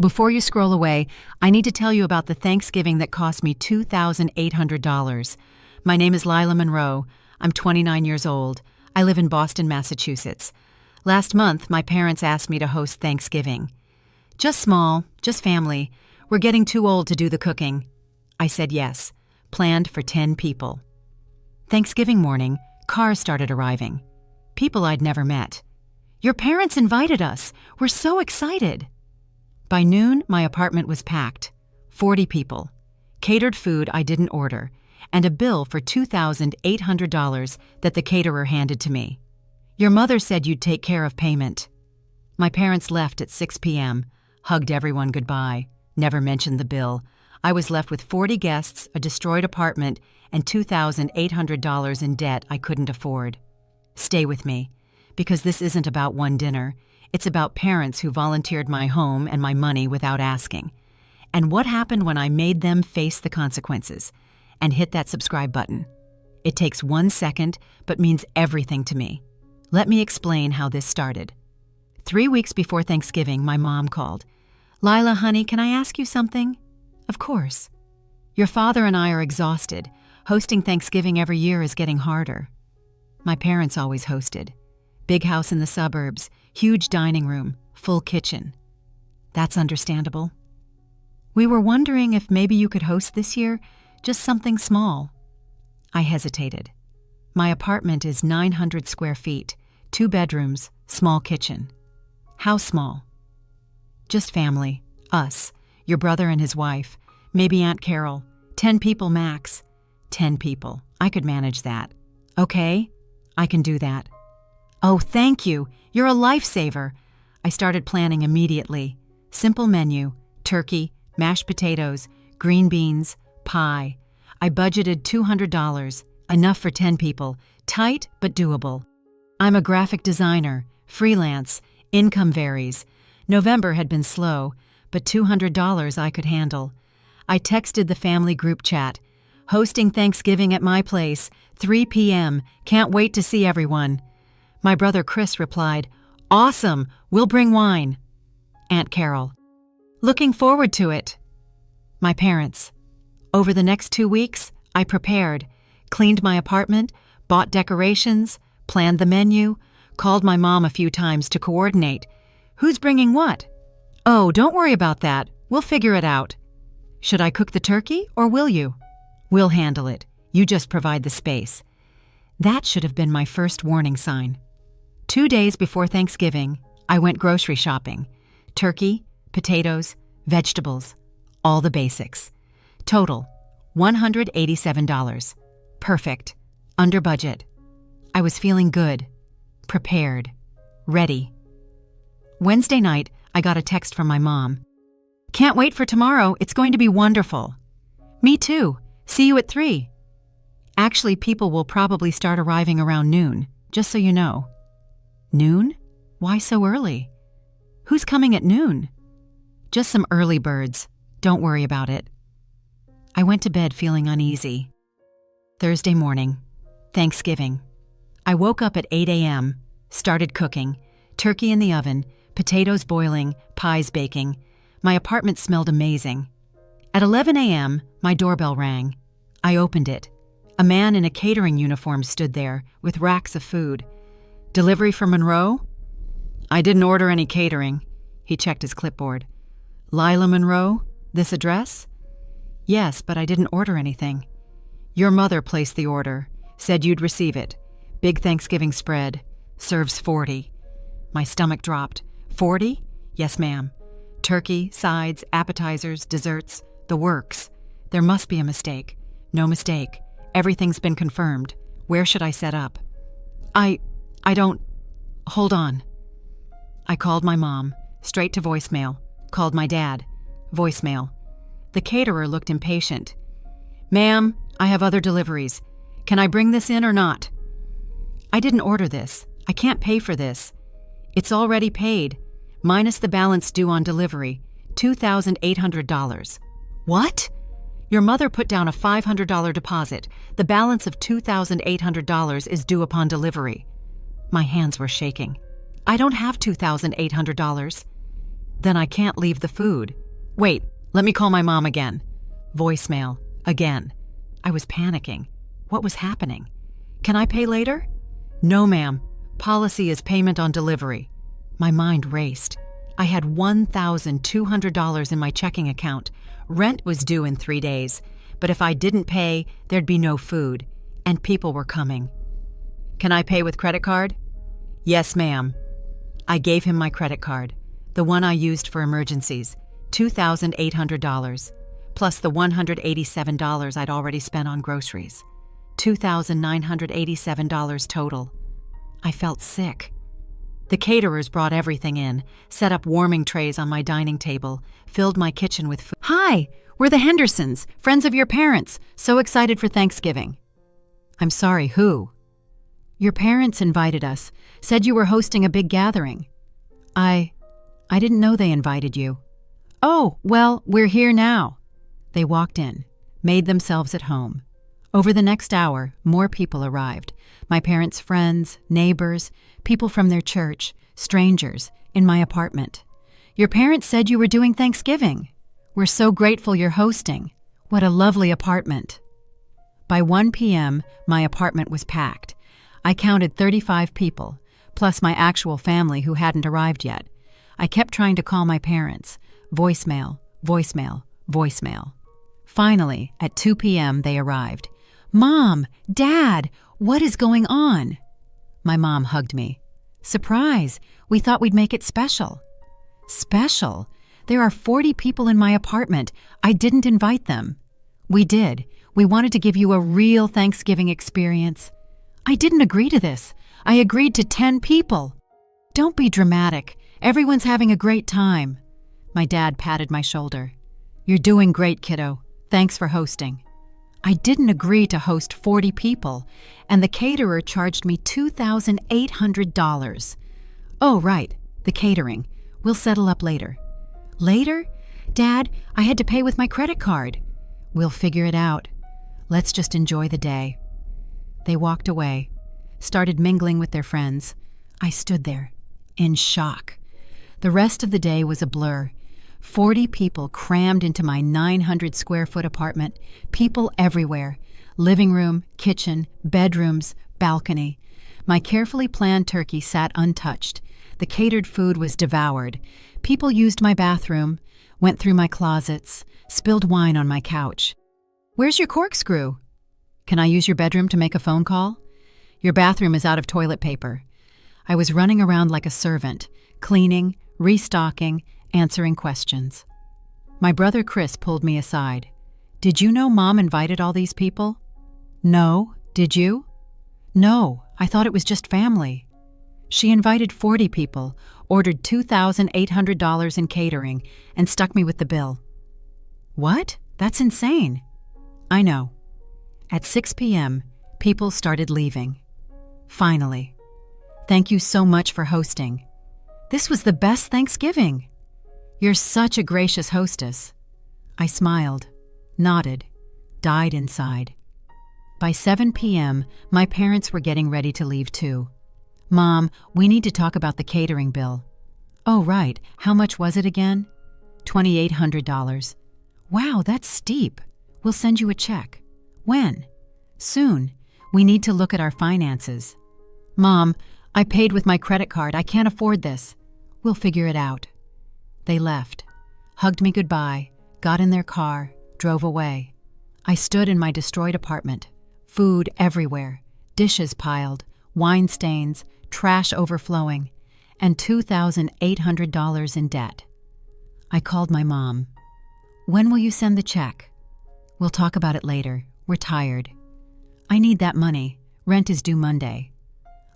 Before you scroll away, I need to tell you about the Thanksgiving that cost me $2,800. My name is Lila Monroe. I'm 29 years old. I live in Boston, Massachusetts. Last month, my parents asked me to host Thanksgiving. Just small, just family. We're getting too old to do the cooking. I said yes, planned for 10 people. Thanksgiving morning, cars started arriving. People I'd never met. Your parents invited us. We're so excited. By noon, my apartment was packed. 40 people. Catered food I didn't order, and a bill for $2,800 that the caterer handed to me. Your mother said you'd take care of payment. My parents left at 6 p.m., hugged everyone goodbye, never mentioned the bill. I was left with 40 guests, a destroyed apartment, and $2,800 in debt I couldn't afford. Stay with me, because this isn't about one dinner. It's about parents who volunteered my home and my money without asking. And what happened when I made them face the consequences and hit that subscribe button. It takes 1 second, but means everything to me. Let me explain how this started. 3 weeks before Thanksgiving, my mom called. Lila, honey, can I ask you something? Of course. Your father and I are exhausted. Hosting Thanksgiving every year is getting harder. My parents always hosted. Big house in the suburbs, huge dining room, full kitchen. That's understandable. We were wondering if maybe you could host this year, just something small. I hesitated. My apartment is 900 square feet, 2 bedrooms, small kitchen. How small? Just family, us, your brother and his wife, maybe Aunt Carol, 10 people max. 10 people, I could manage that. Okay, I can do that. Oh, thank you. You're a lifesaver. I started planning immediately. Simple menu, turkey, mashed potatoes, green beans, pie. I budgeted $200, enough for 10 people, tight but doable. I'm a graphic designer, freelance, income varies. November had been slow, but $200 I could handle. I texted the family group chat. Hosting Thanksgiving at my place, 3 p.m. Can't wait to see everyone. My brother Chris replied, Awesome, we'll bring wine. Aunt Carol, looking forward to it. My parents, over the next 2 weeks, I prepared, cleaned my apartment, bought decorations, planned the menu, called my mom a few times to coordinate. Who's bringing what? Oh, don't worry about that. We'll figure it out. Should I cook the turkey or will you? We'll handle it. You just provide the space. That should have been my first warning sign. 2 days before Thanksgiving, I went grocery shopping. Turkey, potatoes, vegetables, all the basics. Total, $187. Perfect. Under budget. I was feeling good, prepared, ready. Wednesday night, I got a text from my mom. Can't wait for tomorrow. It's going to be wonderful. Me too. See you at 3. Actually, people will probably start arriving around noon, just so you know. Noon? Why so early? Who's coming at noon? Just some early birds. Don't worry about it. I went to bed feeling uneasy. Thursday morning, Thanksgiving. I woke up at 8 a.m., started cooking, turkey in the oven, potatoes boiling, pies baking. My apartment smelled amazing. At 11 a.m., my doorbell rang. I opened it. A man in a catering uniform stood there, with racks of food. Delivery for Monroe? I didn't order any catering. He checked his clipboard. Lila Monroe? This address? Yes, but I didn't order anything. Your mother placed the order, said you'd receive it. Big Thanksgiving spread. Serves 40. My stomach dropped. 40? Yes, ma'am. Turkey, sides, appetizers, desserts, the works. There must be a mistake. No mistake. Everything's been confirmed. Where should I set up? I don't... Hold on. I called my mom, straight to voicemail. Called my dad. Voicemail. The caterer looked impatient. Ma'am, I have other deliveries. Can I bring this in or not? I didn't order this. I can't pay for this. It's already paid, minus the balance due on delivery, $2,800. What? Your mother put down a $500 deposit. The balance of $2,800 is due upon delivery. My hands were shaking. I don't have $2,800. Then I can't leave the food. Wait, let me call my mom again. Voicemail. Again. I was panicking. What was happening? Can I pay later? No, ma'am. Policy is payment on delivery. My mind raced. I had $1,200 in my checking account. Rent was due in 3 days, but if I didn't pay, there'd be no food, and people were coming. Can I pay with credit card? Yes, ma'am. I gave him my credit card, the one I used for emergencies, $2,800, plus the $187 I'd already spent on groceries. $2,987 total. I felt sick. The caterers brought everything in, set up warming trays on my dining table, filled my kitchen with food. Hi, we're the Hendersons, friends of your parents, so excited for Thanksgiving. I'm sorry, who? Your parents invited us, said you were hosting a big gathering. I didn't know they invited you. Oh, well, we're here now. They walked in, made themselves at home. Over the next hour, more people arrived. My parents' friends, neighbors, people from their church, strangers, in my apartment. Your parents said you were doing Thanksgiving. We're so grateful you're hosting. What a lovely apartment. By 1 p.m., my apartment was packed. I counted 35 people, plus my actual family who hadn't arrived yet. I kept trying to call my parents. Voicemail, voicemail, voicemail. Finally, at 2 p.m., they arrived. Mom, Dad, what is going on? My mom hugged me. Surprise, we thought we'd make it special. Special? There are 40 people in my apartment. I didn't invite them. We did. We wanted to give you a real Thanksgiving experience. I didn't agree to this. I agreed to 10 people. Don't be dramatic. Everyone's having a great time. My dad patted my shoulder. You're doing great, kiddo. Thanks for hosting. I didn't agree to host 40 people, and the caterer charged me $2,800. Oh, right, the catering. We'll settle up later. Later? Dad, I had to pay with my credit card. We'll figure it out. Let's just enjoy the day. They walked away, started mingling with their friends. I stood there, in shock. The rest of the day was a blur. 40 people crammed into my 900-square-foot apartment, people everywhere. Living room, kitchen, bedrooms, balcony. My carefully planned turkey sat untouched. The catered food was devoured. People used my bathroom, went through my closets, spilled wine on my couch. Where's your corkscrew? Can I use your bedroom to make a phone call? Your bathroom is out of toilet paper. I was running around like a servant, cleaning, restocking, answering questions. My brother Chris pulled me aside. Did you know Mom invited all these people? No. Did you? No, I thought it was just family. She invited 40 people, ordered $2,800 in catering, and stuck me with the bill. What? That's insane. I know. At 6 p.m., people started leaving. Finally. Thank you so much for hosting. This was the best Thanksgiving. You're such a gracious hostess. I smiled, nodded, died inside. By 7 p.m., my parents were getting ready to leave too. Mom, we need to talk about the catering bill. Oh, right. How much was it again? $2,800. Wow, that's steep. We'll send you a check. When? Soon. We need to look at our finances. Mom, I paid with my credit card. I can't afford this. We'll figure it out. They left, hugged me goodbye, got in their car, drove away. I stood in my destroyed apartment. Food everywhere, dishes piled, wine stains, trash overflowing, and $2,800 in debt. I called my mom. When will you send the check? We'll talk about it later. We're tired. I need that money. Rent is due Monday.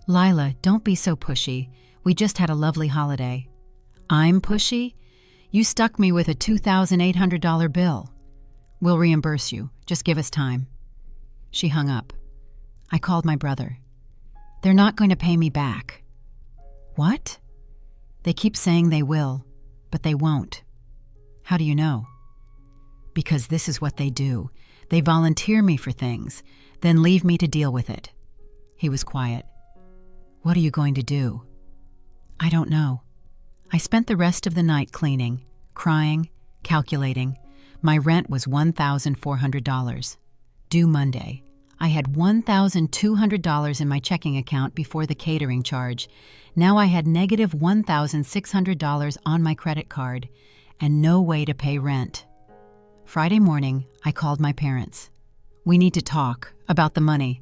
Lila, don't be so pushy. We just had a lovely holiday. I'm pushy? You stuck me with a $2,800 bill. We'll reimburse you. Just give us time. She hung up. I called my brother. They're not going to pay me back. What? They keep saying they will, but they won't. How do you know? Because this is what they do. They volunteer me for things, then leave me to deal with it. He was quiet. What are you going to do? I don't know. I spent the rest of the night cleaning, crying, calculating. My rent was $1,400. Due Monday. I had $1,200 in my checking account before the catering charge. Now I had negative $1,600 on my credit card and no way to pay rent. Friday morning, I called my parents. We need to talk about the money.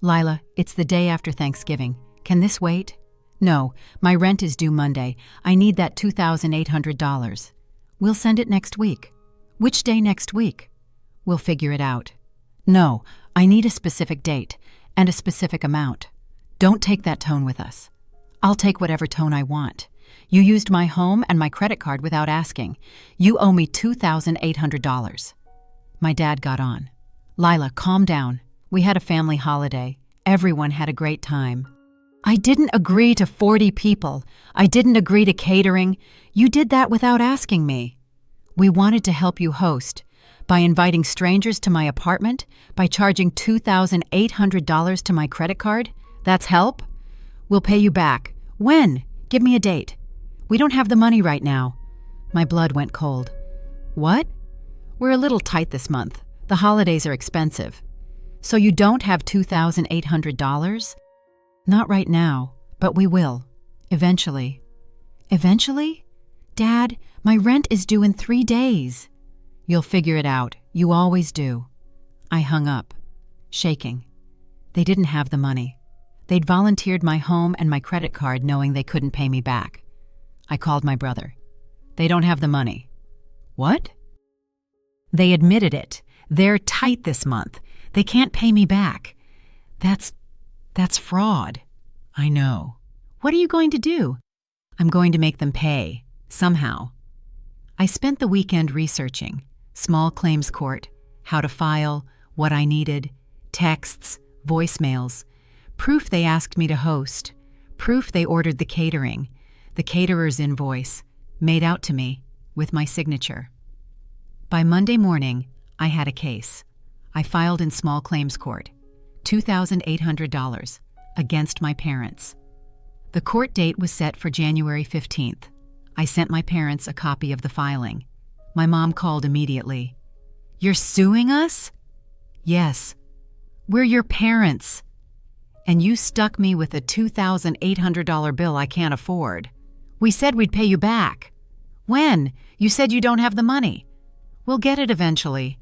Lila, it's the day after Thanksgiving. Can this wait? No, my rent is due Monday. I need that $2,800. We'll send it next week. Which day next week? We'll figure it out. No, I need a specific date and a specific amount. Don't take that tone with us. I'll take whatever tone I want. You used my home and my credit card without asking. You owe me $2,800. My dad got on. Lila, calm down. We had a family holiday. Everyone had a great time. I didn't agree to 40 people. I didn't agree to catering. You did that without asking me. We wanted to help you host by inviting strangers to my apartment, by charging $2,800 to my credit card. That's help? We'll pay you back. When? Give me a date. We don't have the money right now. My blood went cold. What? We're a little tight this month. The holidays are expensive. So you don't have $2,800? Not right now, but we will. Eventually. Eventually? Dad, my rent is due in 3 days. You'll figure it out. You always do. I hung up, shaking. They didn't have the money. They'd volunteered my home and my credit card knowing they couldn't pay me back. I called my brother. They don't have the money. What? They admitted it. They're tight this month. They can't pay me back. That's fraud. I know. What are you going to do? I'm going to make them pay, somehow. I spent the weekend researching small claims court, how to file, what I needed, texts, voicemails, proof they asked me to host, proof they ordered the catering, the caterer's invoice, made out to me, with my signature. By Monday morning, I had a case. I filed in small claims court, $2,800, against my parents. The court date was set for January 15th. I sent my parents a copy of the filing. My mom called immediately. You're suing us? Yes. We're your parents. And you stuck me with a $2,800 bill I can't afford. We said we'd pay you back. When? You said you don't have the money. We'll get it eventually.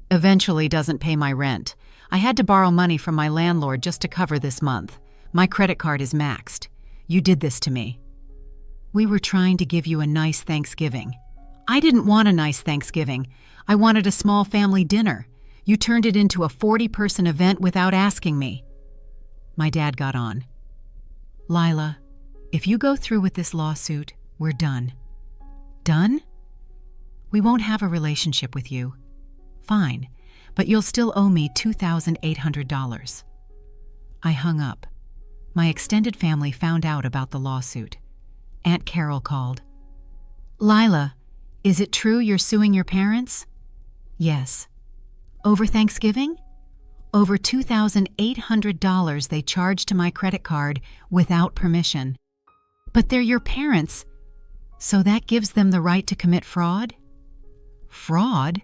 Eventually doesn't pay my rent. I had to borrow money from my landlord just to cover this month. My credit card is maxed. You did this to me. We were trying to give you a nice Thanksgiving. I didn't want a nice Thanksgiving. I wanted a small family dinner. You turned it into a 40-person event without asking me. My dad got on. Lila, if you go through with this lawsuit, we're done. Done? We won't have a relationship with you. Fine, but you'll still owe me $2,800. I hung up. My extended family found out about the lawsuit. Aunt Carol called. Lila, is it true you're suing your parents? Yes. Over Thanksgiving? Over $2,800 they charged to my credit card without permission. But they're your parents, so that gives them the right to commit fraud? Fraud?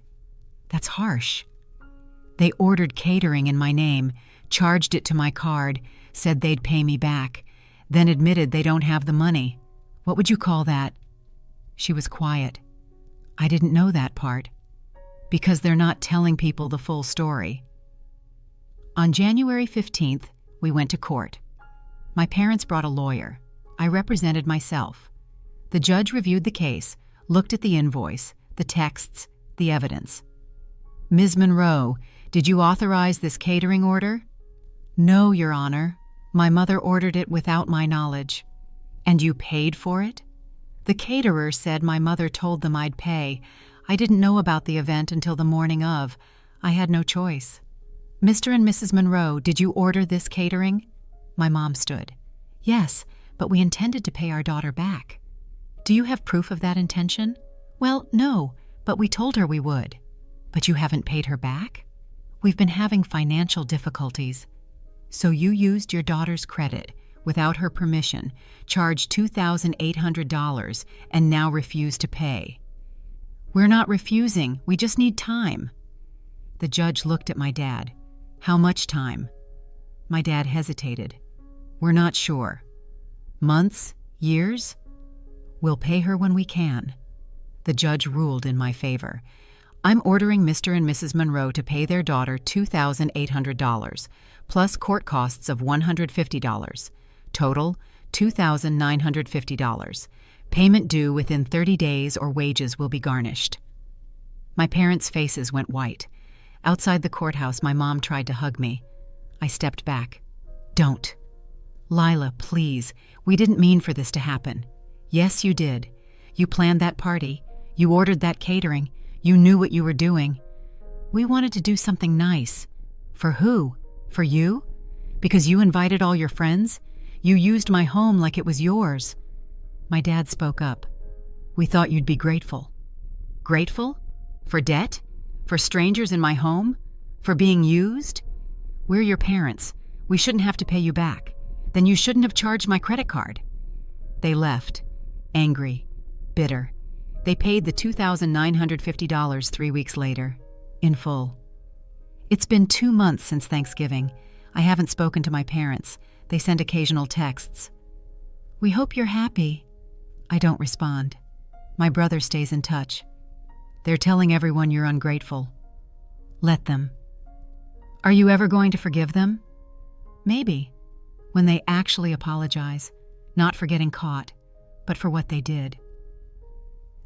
That's harsh. They ordered catering in my name, charged it to my card, said they'd pay me back, then admitted they don't have the money. What would you call that? She was quiet. I didn't know that part. Because they're not telling people the full story. On January 15th, we went to court. My parents brought a lawyer. I represented myself. The judge reviewed the case, looked at the invoice, the texts, the evidence. Ms. Monroe, did you authorize this catering order? No, Your Honor. My mother ordered it without my knowledge. And you paid for it? The caterer said my mother told them I'd pay. I didn't know about the event until the morning of. I had no choice. Mr. and Mrs. Monroe, did you order this catering? My mom stood. Yes, but we intended to pay our daughter back. Do you have proof of that intention? Well, no, but we told her we would. But you haven't paid her back? We've been having financial difficulties. So you used your daughter's credit, without her permission, charged $2,800 and now refuse to pay. We're not refusing, we just need time. The judge looked at my dad. How much time? My dad hesitated. We're not sure. Months? Years? We'll pay her when we can. The judge ruled in my favor. I'm ordering Mr. and Mrs. Monroe to pay their daughter $2,800, plus court costs of $150. Total, $2,950. Payment due within 30 days or wages will be garnished. My parents' faces went white. Outside the courthouse, my mom tried to hug me. I stepped back. Don't. Lila, please. We didn't mean for this to happen. Yes, you did. You planned that party. You ordered that catering. You knew what you were doing. We wanted to do something nice. For who? For you? Because you invited all your friends? You used my home like it was yours. My dad spoke up. We thought you'd be grateful. Grateful? For debt? For strangers in my home? For being used? We're your parents. We shouldn't have to pay you back. Then you shouldn't have charged my credit card. They left, angry, bitter. They paid the $2,950 3 weeks later, in full. It's been 2 months since Thanksgiving. I haven't spoken to my parents. They send occasional texts. We hope you're happy. I don't respond. My brother stays in touch. They're telling everyone you're ungrateful. Let them. Are you ever going to forgive them? Maybe, when they actually apologize, not for getting caught, but for what they did.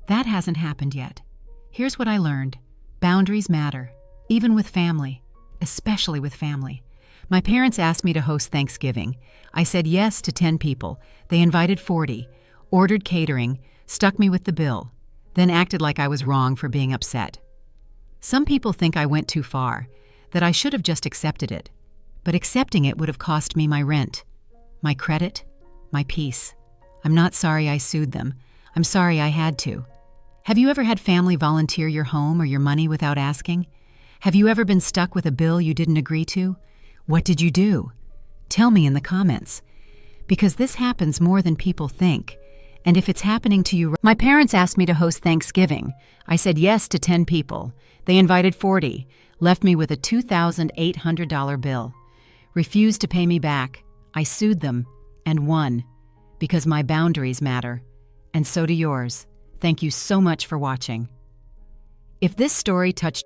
That hasn't happened yet. Here's what I learned. Boundaries matter, even with family, especially with family. My parents asked me to host Thanksgiving. I said yes to 10 people. They invited 40, ordered catering, stuck me with the bill, then acted like I was wrong for being upset. Some people think I went too far, that I should have just accepted it. But accepting it would have cost me my rent, my credit, my peace. I'm not sorry I sued them. I'm sorry I had to. Have you ever had family volunteer your home or your money without asking? Have you ever been stuck with a bill you didn't agree to? What did you do? Tell me in the comments. Because this happens more than people think. And if it's happening to you... My parents asked me to host Thanksgiving. I said yes to 10 people. They invited 40, left me with a $2,800 bill. Refused to pay me back. I sued them and won. Because my boundaries matter. And so do yours. Thank you so much for watching. If this story touched